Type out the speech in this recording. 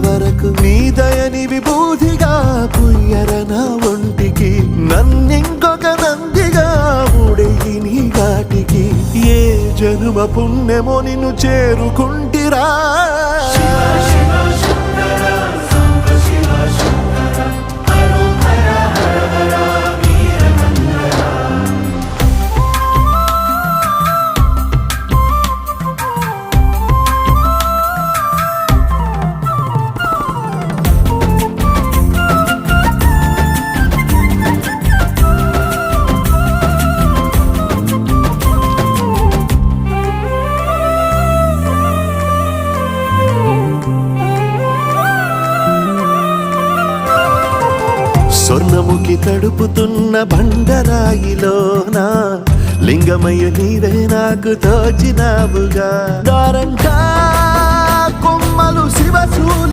వరకు నీ దయని విభూతిగా పుయ్యరన ఒంటికి నన్నింకొక నందిగా ఊడేయి నీ ఘాటికి ఏ జనుమ పుణ్యమో నిన్ను చేరుకుంటిరా స్వర్ణముఖి తడుపుతున్న బండరాయిలోన లింగమయ్య నీవే నాకు తోచినావుగా దారంగా కొమ్మలు శివసూలు